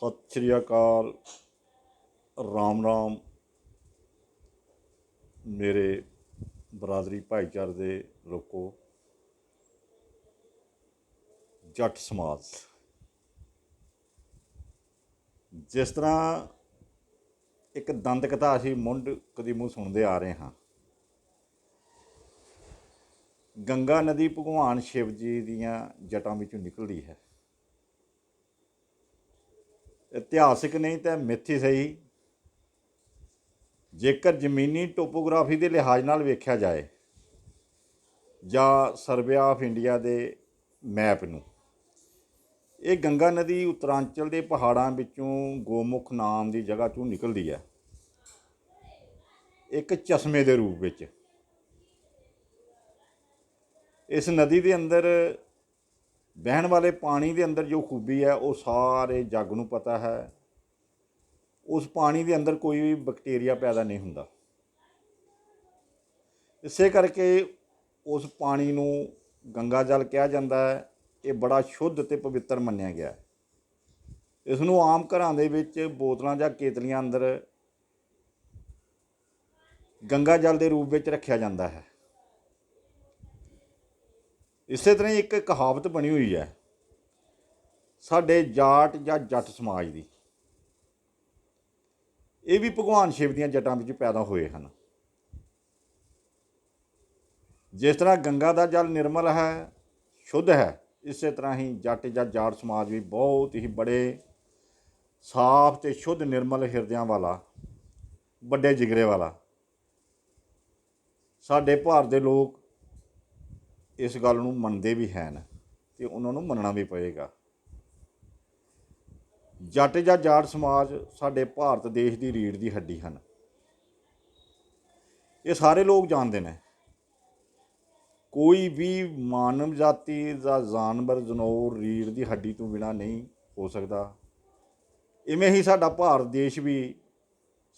सत श्री अकाल। राम राम मेरे बरादरी भाईचारे दे लोगों। जट समाज जिस तरह एक दंद कथा असीं मुंड कदी मूँह सुनते आ रहे हाँ। गंगा नदी भगवान शिव जी दियां जटां विचों निकलती है। इतिहासिक नहीं तो मिथ ही सही, जेकर जमीनी टोपोग्राफी के लिहाज नाल वेख्या जाए जां सर्वे ऑफ इंडिया के मैप नूं, ये गंगा नदी उत्तरांचल के पहाड़ों विचों गोमुख नाम की जगह चों निकलती है, एक चश्मे के रूप में। इस नदी के अंदर बहन वाले पानी के अंदर जो खूबी है वो सारे जग नूं पता है। उस पानी के अंदर कोई भी बैक्टीरिया पैदा नहीं हुंदा, इसे करके उस पानी नूं गंगा जल कहा जाता है। ये बड़ा शुद्ध ते पवित्र मन्निया गया है। इस नूं आम घरां दे विच बोतलां जां केतलियां अंदर गंगा जल के रूप में रखा जाता है। इस तरह एक कहावत बनी हुई है साडे जाट या जट समाज की, ये भी भगवान शिव दियां जटां विच पैदा हुए हैं। जिस तरह गंगा का जल निर्मल है, शुद्ध है, इस तरह ही जट या जाट समाज भी बहुत ही बड़े साफ ते शुद्ध निर्मल हिरदियां वाला, बड़े जिगरे वाला साडे भारत के लोग इस गल नूं मनदे भी हैं ते उन्हां नूं मनना भी पएगा। जट या जाट समाज साडे भारत देश की रीढ़ की हड्डी हैं। ये सारे लोग जानते हैं। कोई भी मानव जाति का जानवर जनौर रीढ़ की हड्डी तो बिना नहीं हो सकता। इवें ही साडा भारत देश भी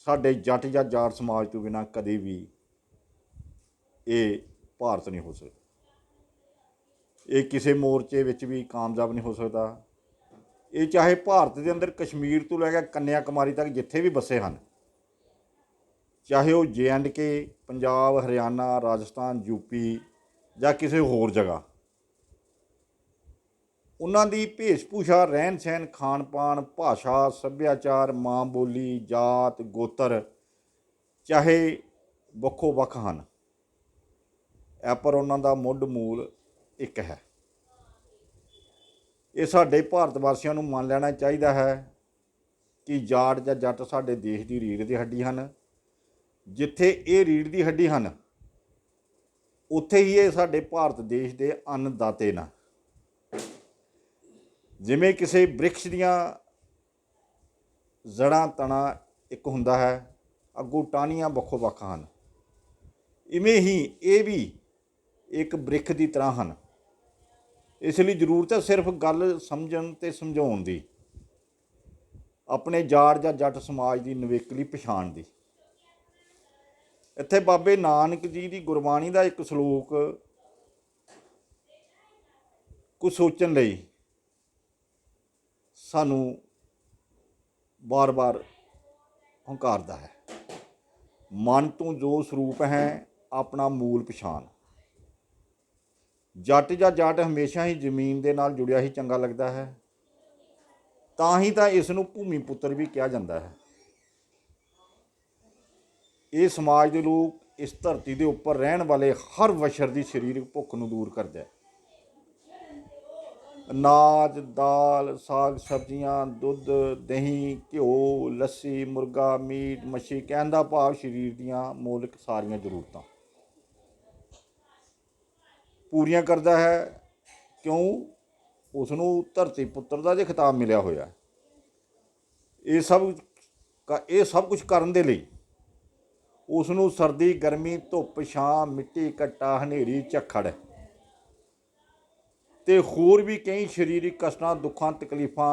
साडे जट या जाट समाज तो बिना कभी भी ये भारत नहीं हो सकता। ये किसी मोर्चे विच भी कामयाब नहीं हो सकता। ये चाहे भारत के अंदर कश्मीर तो लैके कन्याकुमारी तक जिथे भी बसे हैं, चाहे वो JNK, पंजाब, हरियाणा, राजस्थान, यूपी या किसी होर जगह, उन्हां दी भेष-भूषा, रहन सहन, खान पान, भाषा, सभ्याचार, माँ बोली, जात, गोत्र चाहे वक्खो वक्ख हैं, पर उन्हां दा मुੱਢ मूल एक है। ये साडे भारत वासियों नूं मान लेना चाहिए है कि जाट या जट साडे देश की रीढ़ की हड्डी हैं। जिथे ये रीढ़ की हड्डी हैं उत्थे ही ये साडे भारत देश के अन्नदाते न। जिमें किसी वृक्ष दियां जड़ां तना एक हुंदा है, अगों टाहनियां वक्खो वक्ख हैं, इवें ही ये भी एक वृक्ष की तरह हैं। इसलिए जरूरत है सिर्फ गल समझण ते समझाउण दी, अपने जाट या जट समाज की नवेकली पछाण दी। इत्थे बाबे नानक जी की गुरबाणी का एक सलोक कुछ सोचण लई सानू बार बार हंकारदा है। मन तू जो स्वरूप है अपना मूल पछाण। जट या जाट हमेशा ही जमीन के नाल जुड़िया ही चंगा लगता है, तां ही तो इसनूं भूमि पुत्र भी कहा जाता है। ये समाज के लोग इस धरती के उपर रहन वाले हर वछर की शरीरक भुख नूं दूर करता है। अनाज, दाल, साग सब्जियां, दुध, दही, घ्यो, लस्सी, मुर्गा, मीट, मच्छी, कहण दा भाव शरीर दियां मौलिक सारियां जरूरतां पूरियां करता है। क्यों? उसनूं धरती पुत्र का जो खिताब मिलिया होया, ये सब कुछ करन दे लई उसनूं सर्दी, गर्मी, धुप, छां, मिट्टी, घट्टा, हनेरी, झक्खड़ ते होर भी कई शरीरक कष्टां, दुखां, तकलीफां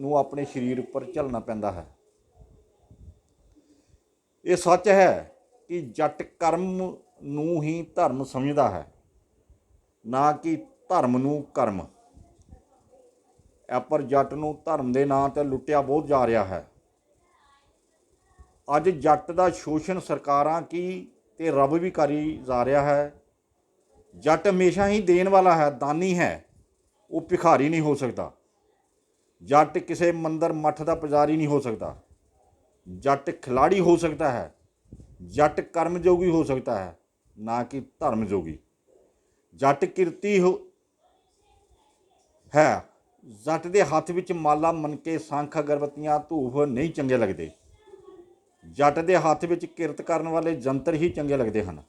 नूं अपने शरीर उपर झलना पैंदा है। ये सच है कि जट कर्म नूं ही धर्म समझदा है, ना कि धर्म नूं कर्म। ਪਰ ਜੱਟ ਨੂੰ ਧਰਮ ਦੇ ਨਾਂ 'ਤੇ ਲੁੱਟਿਆ ਬਹੁਤ ਜਾ ਰਿਹਾ ਹੈ। ਅੱਜ ਜੱਟ ਦਾ ਸ਼ੋਸ਼ਣ ਸਰਕਾਰਾਂ ਕੀ ਤੇ ਰੱਬ ਵੀ ਕਰੀ ਜਾ ਰਿਹਾ ਹੈ। ਜੱਟ ਹਮੇਸ਼ਾ ਹੀ ਦੇਣ ਵਾਲਾ ਹੈ, ਦਾਨੀ ਹੈ, ਉਹ ਭਿਖਾਰੀ ਨਹੀਂ ਹੋ ਸਕਦਾ। ਜੱਟ ਕਿਸੇ ਮੰਦਰ ਮੱਠ ਦਾ ਪੁਜਾਰੀ ਨਹੀਂ ਹੋ ਸਕਦਾ। ਜੱਟ ਖਿਲਾੜੀ ਹੋ ਸਕਦਾ ਹੈ, ਜੱਟ ਕਰਮਯੋਗੀ ਹੋ ਸਕਦਾ ਹੈ, ਨਾ ਕਿ ਧਰਮਯੋਗੀ। ਜੱਟ ਕਿਰਤੀ ਹੈ। ਜੱਟ ਦੇ ਹੱਥ ਵਿੱਚ ਮਾਲਾ, ਮਣਕੇ, ਸੰਖ, ਅਗਰਬੱਤੀਆਂ, ਧੂਫ ਨਹੀਂ ਚੰਗੇ ਲੱਗਦੇ। ਜੱਟ ਦੇ ਹੱਥ ਵਿੱਚ ਕਿਰਤ ਕਰਨ ਵਾਲੇ ਜੰਤਰ ਹੀ ਚੰਗੇ ਲੱਗਦੇ ਹਨ।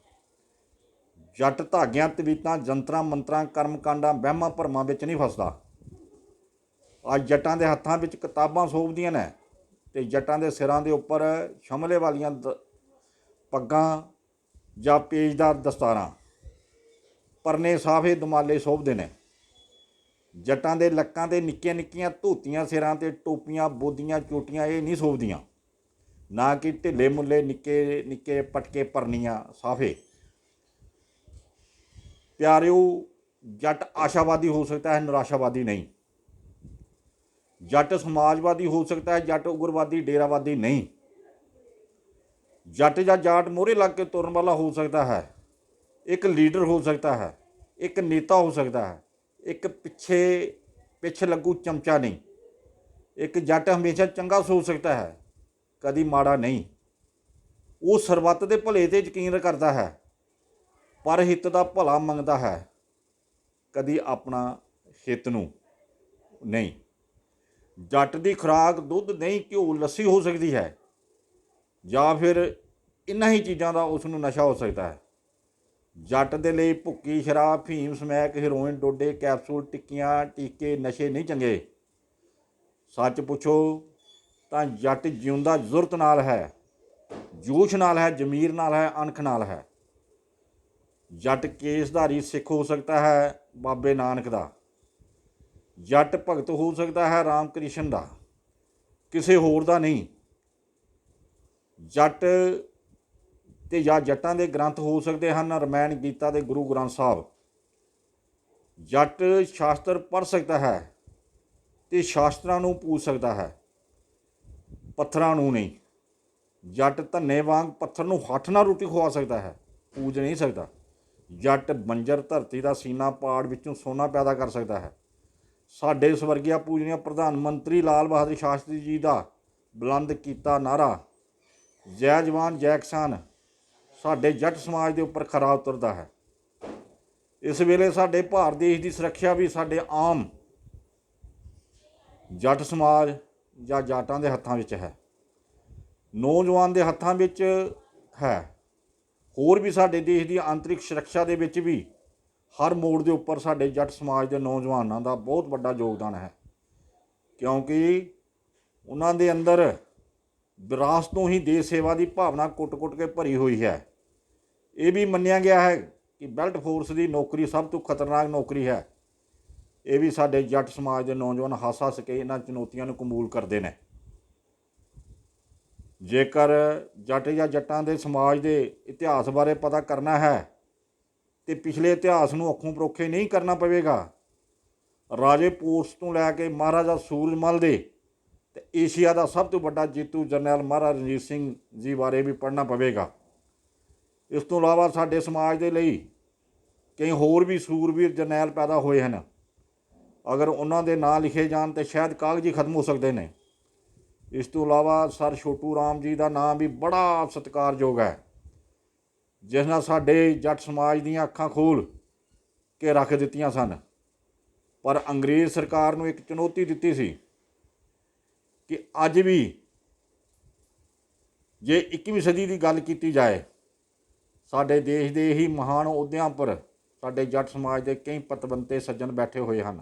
ਜੱਟ ਧਾਗਿਆਂ, ਤਵੀਤਾਂ, ਜੰਤਰਾਂ, ਮੰਤਰਾਂ, ਕਰਮਕਾਂਡਾਂ, ਵਹਿਮਾਂ ਭਰਮਾਂ ਵਿੱਚ ਨਹੀਂ ਫਸਦਾ। ਅੱਜ ਜੱਟਾਂ ਦੇ ਹੱਥਾਂ ਵਿੱਚ ਕਿਤਾਬਾਂ ਸੋਭਦੀਆਂ ਨੇ ਅਤੇ ਜੱਟਾਂ ਦੇ ਸਿਰਾਂ ਦੇ ਉੱਪਰ ਸ਼ਮਲੇ ਵਾਲੀਆਂ ਪੱਗਾਂ ਜਾਂ ਪੇਜਦਾਰ ਦਸਤਾਰਾਂ, ਪਰਨੇ, ਸਾਫੇ, ਦੁਮਾਲੇ ਸੋਭਦੇ ਨੇ। ਜੱਟਾਂ ਦੇ ਲੱਕਾਂ 'ਤੇ ਨਿੱਕੀਆਂ ਨਿੱਕੀਆਂ ਧੋਤੀਆਂ, ਸਿਰਾਂ 'ਤੇ ਟੋਪੀਆਂ, ਬੋਦੀਆਂ, ਚੋਟੀਆਂ ਇਹ ਨਹੀਂ ਸੋਭਦੀਆਂ, ਨਾ ਕਿ ਢਿੱਲੇ ਮੁੱਲੇ ਨਿੱਕੇ ਨਿੱਕੇ ਪਟਕੇ, ਪਰਨੀਆਂ, ਸਾਫੇ। ਪਿਆਰਿਓ, ਜੱਟ ਆਸ਼ਾਵਾਦੀ ਹੋ ਸਕता है, निराशावादी नहीं। जट समाजवादी हो सकता है, जट उग्रवादी डेरावादी नहीं। जट या जाट मोहरे लग के तुरन वाला हो सकता है, एक लीडर हो सकता है, एक नेता हो सकता है, एक पिछ लगू चमचा नहीं। एक जट हमेशा चंगा सोच सकता है, कभी माड़ा नहीं। वो सरबत के भले ते यकीन करता है, पर हित का भला मंगता है, कभी अपना हित नूं नहीं। जट की खुराक दुध, दही, घ्यो, लस्सी हो सकती है, या फिर इन्हां ही चीज़ों का उसनूं नशा हो सकता है। जट दे लई भुक्की, शराब, फीम, समैक, हीरोइन, डोडे, कैप्सूल, टिक्कियां, टीके, नशे नहीं चंगे। सच पुछो तो जट जिउंदा जुरत नाल है, जोश नाल है, जमीर नाल है, अणख नाल है। जट केसधारी सिख हो सकता है, बाबे नानक दा। जट भगत हो सकता है, राम कृष्ण दा, किसी होर दा नहीं। जट ते या जट्टां दे ग्रंथ हो सकते हैं, रमैन, गीता दे गुरु ग्रंथ साहब। जट शास्त्र पढ़ सकता है ते शास्त्रां नूं पूज सकता है, पत्थरां नूं नहीं। जट धन्ने वांग पत्थर नूं हੱਥ नाल रोटी खवा सकता है, पूज नहीं सकता। जट बंजर धरती का सीना पाड़ विचों सोना पैदा कर सकता है। साडे स्वर्गीय पूजनीय प्रधान मंत्री लाल बहादुर शास्त्री जी का बुलंद किया नारा जय जवान जय किसान साडे जट समाज के उपर खरा उतरता है। इस वेले साडे भारत देश की सुरक्षा भी साडे आम जट समाज या जाटां दे हत्थां विच है, नौजवान के हत्थां विच है। होर भी साडे देश की आंतरिक सुरक्षा दे विच भी हर मोड़ के उपर साडे जट समाज के नौजवानों का बहुत बड़ा योगदान है, क्योंकि उन्हां दे अंदर विरासत तो ही देश सेवा की भावना कुट कुट के भरी हुई है। ये भी मन्निया गया है कि बेल्ट फोर्स की नौकरी सब तो खतरनाक नौकरी है। ये भी साडे जट समाज के नौजवान हस हस के इन्हां चुनौतियों को कबूल करते हैं। जेकर जट या जट्टां दे समाज के इतिहास बारे पता करना है तो पिछले इतिहास को अखों परोखे नहीं करना पवेगा। राजे पोर्स तो लैके महाराजा सूरजमल दे ते एशिया का सब तो बड़ा जीतू जरनैल महाराजा रणजीत सिंह जी बारे भी पढ़ना पवेगा। इस तो इलावा साडे समाज के लिए कई होर भी सूरवीर जरनैल पैदा होए हैं। अगर उन्हों के नाम लिखे जान तो शायद कागज ही खत्म हो सकते हैं। इस तो इलावा सर छोटू राम जी का नाम भी बड़ा सत्कारयोग है, जिसने साडे जट समाज दीयां अखां खोल के रख दित्तियां सन। पर अंग्रेज़ सरकार नूं एक चुनौती दित्ती सी कि अज भी जे 21वीं सदी की गल की जाए, साडे देश के ही महान अहुदियां पर साडे जट समाज के कई पतवंते सज्जन बैठे हुए हैं।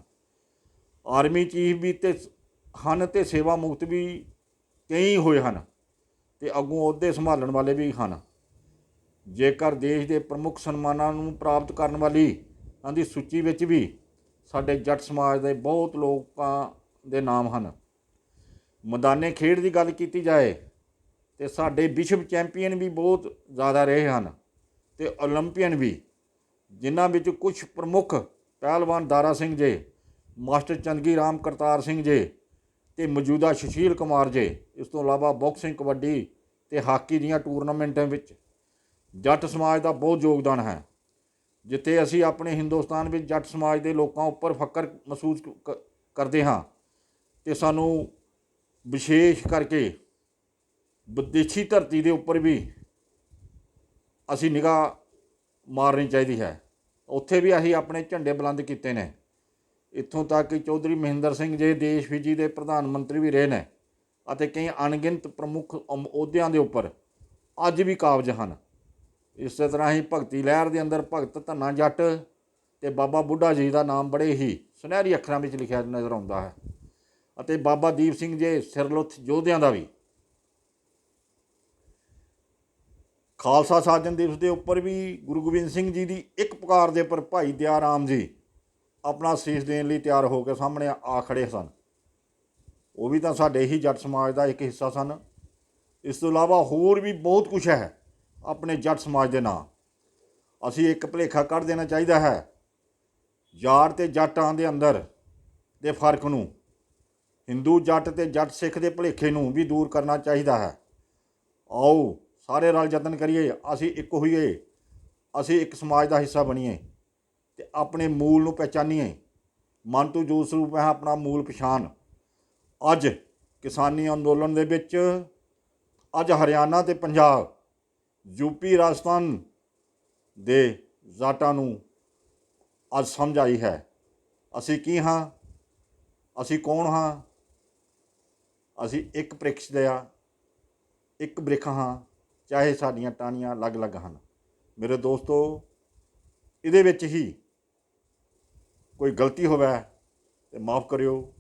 आर्मी चीफ भी ते हन ते सेवा मुक्त भी कई होए हैं ते अगों अहुदे संभालण वाले भी हैं। जेकर देश के प्रमुख सन्मानां नूं प्राप्त करने वाली उन्हां दी सूची विच भी साडे जट समाज के बहुत लोगों के नाम हैं। मैदाने खेड की गल की जाए तो साडे विश्व चैंपीयन भी बहुत ज़्यादा रहे हैं ते ओलंपीयन भी, जिन्हां विच कुछ प्रमुख पहलवान दारा सिंह जे, ਮਾਸਟਰ ਚੰਦਗੀ ਰਾਮ ਕਰਤਾਰ ਸਿੰਘ ਜੀ ਤੇ ਮੌਜੂਦਾ ਸੁਸ਼ੀਲ ਕੁਮਾਰ ਜੀ। ਇਸ ਤੋਂ ਇਲਾਵਾ ਬਾਕਸਿੰਗ, ਕਬੱਡੀ ਤੇ ਹਾਕੀ ਦੀਆਂ ਟੂਰਨਾਮੈਂਟਾਂ ਵਿੱਚ ਜੱਟ ਸਮਾਜ ਦਾ ਬਹੁਤ ਯੋਗਦਾਨ ਹੈ। ਜਿੱਥੇ ਅਸੀਂ ਆਪਣੇ ਹਿੰਦੁਸਤਾਨ ਵਿੱਚ ਜੱਟ ਸਮਾਜ ਦੇ ਲੋਕਾਂ ਉੱਪਰ ਫਖਰ ਮਹਿਸੂਸ ਕਰਦੇ ਹਾਂ ਤੇ ਸਾਨੂੰ ਵਿਸ਼ੇਸ਼ ਕਰਕੇ ਵਿਦੇਸ਼ੀ ਧਰਤੀ ਦੇ ਉੱਪਰ ਵੀ ਅਸੀਂ ਨਿਗਾਹ ਮਾਰਨੀ ਚਾਹੀਦੀ ਹੈ। ਉੱਥੇ ਵੀ ਅਸੀਂ ਆਪਣੇ ਝੰਡੇ ਬੁਲੰਦ ਕੀਤੇ ਨੇ। ਇੱਥੋਂ ਤੱਕ ਕਿ ਚੌਧਰੀ ਮਹਿੰਦਰ ਸਿੰਘ ਜੀ ਦੇਸ਼ ਫਿਜੀ ਦੇ ਪ੍ਰਧਾਨ ਮੰਤਰੀ ਵੀ ਰਹੇ ਨੇ ਅਤੇ ਕਈ ਅਣਗਿਣਤ ਪ੍ਰਮੁੱਖ ਅਹੁਦਿਆਂ ਦੇ ਉੱਪਰ ਅੱਜ ਵੀ ਕਾਬਜ਼ ਹਨ। ਇਸੇ ਤਰ੍ਹਾਂ ਹੀ ਭਗਤੀ ਲਹਿਰ ਦੇ ਅੰਦਰ ਭਗਤ ਧੰਨਾ ਜੱਟ ਤੇ ਬਾਬਾ ਬੁੱਢਾ ਜੀ ਦਾ ਨਾਮ ਬੜੇ ਹੀ ਸੁਨਹਿਰੀ ਅੱਖਰਾਂ ਵਿੱਚ ਲਿਖਿਆ ਨਜ਼ਰ ਆਉਂਦਾ ਹੈ ਅਤੇ ਬਾਬਾ ਦੀਪ ਸਿੰਘ ਜੀ ਸਿਰਲੁੱਥ ਯੋਧਿਆਂ ਦਾ ਵੀ। ਖਾਲਸਾ ਸਾਜਨ ਦਿਵਸ ਦੇ ਉੱਪਰ ਵੀ ਗੁਰੂ ਗੋਬਿੰਦ ਸਿੰਘ ਜੀ ਦੀ ਇੱਕ ਪੁਕਾਰ ਦੇ ਉੱਪਰ ਭਾਈ ਦਇਆ ਰਾਮ ਜੀ ਆਪਣਾ ਸੀਸ ਦੇਣ ਲਈ ਤਿਆਰ ਹੋ ਕੇ ਸਾਹਮਣੇ ਆ ਖੜੇ ਸਨ। ਉਹ ਵੀ ਤਾਂ ਸਾਡੇ ਹੀ ਜੱਟ ਸਮਾਜ ਦਾ ਇੱਕ ਹਿੱਸਾ ਸਨ। ਇਸ ਤੋਂ ਇਲਾਵਾ ਹੋਰ ਵੀ ਬਹੁਤ ਕੁਛ ਹੈ ਆਪਣੇ ਜੱਟ ਸਮਾਜ ਦੇ ਨਾਂ। ਅਸੀਂ ਇੱਕ ਭੁਲੇਖਾ ਕੱਢ ਦੇਣਾ ਚਾਹੀਦਾ ਹੈ ਯਾਰ ਅਤੇ ਜੱਟਾਂ ਦੇ ਅੰਦਰ ਦੇ ਫਰਕ ਨੂੰ, ਹਿੰਦੂ ਜੱਟ ਅਤੇ ਜੱਟ ਸਿੱਖ ਦੇ ਭੁਲੇਖੇ ਨੂੰ ਵੀ ਦੂਰ ਕਰਨਾ ਚਾਹੀਦਾ ਹੈ। ਆਓ ਸਾਰੇ ਰਲ ਯਤਨ ਕਰੀਏ, ਅਸੀਂ ਇੱਕ ਹੋਈਏ, ਅਸੀਂ ਇੱਕ ਸਮਾਜ ਦਾ ਹਿੱਸਾ ਬਣੀਏ ਅਤੇ ਆਪਣੇ ਮੂਲ ਨੂੰ ਪਹਿਚਾਨੀਏ। ਮਨ ਤੋਂ ਜੋ ਸਰੂਪ ਹੈ ਆਪਣਾ ਮੂਲ ਪਛਾਣ। ਅੱਜ ਕਿਸਾਨੀ ਅੰਦੋਲਨ ਦੇ ਵਿੱਚ ਅੱਜ ਹਰਿਆਣਾ ਅਤੇ ਪੰਜਾਬ, ਯੂਪੀ, ਰਾਜਸਥਾਨ ਦੇ ਜਾਟਾਂ ਨੂੰ ਅੱਜ ਸਮਝ ਆਈ ਹੈ ਅਸੀਂ ਕੀ ਹਾਂ, ਅਸੀਂ ਕੌਣ ਹਾਂ। ਅਸੀਂ ਇੱਕ ਬ੍ਰਿਕਸ਼ ਦੇ ਆ, ਇੱਕ ਬ੍ਰਿਖ ਹਾਂ, ਚਾਹੇ ਸਾਡੀਆਂ ਟਾਹਣੀਆਂ ਅਲੱਗ-ਅਲੱਗ ਹਨ। ਮੇਰੇ ਦੋਸਤੋ, ਇਹਦੇ ਵਿੱਚ ਹੀ ਕੋਈ ਗਲਤੀ ਹੋਵੇ ਤਾਂ ਮਾफ़ ਕਰਿਓ।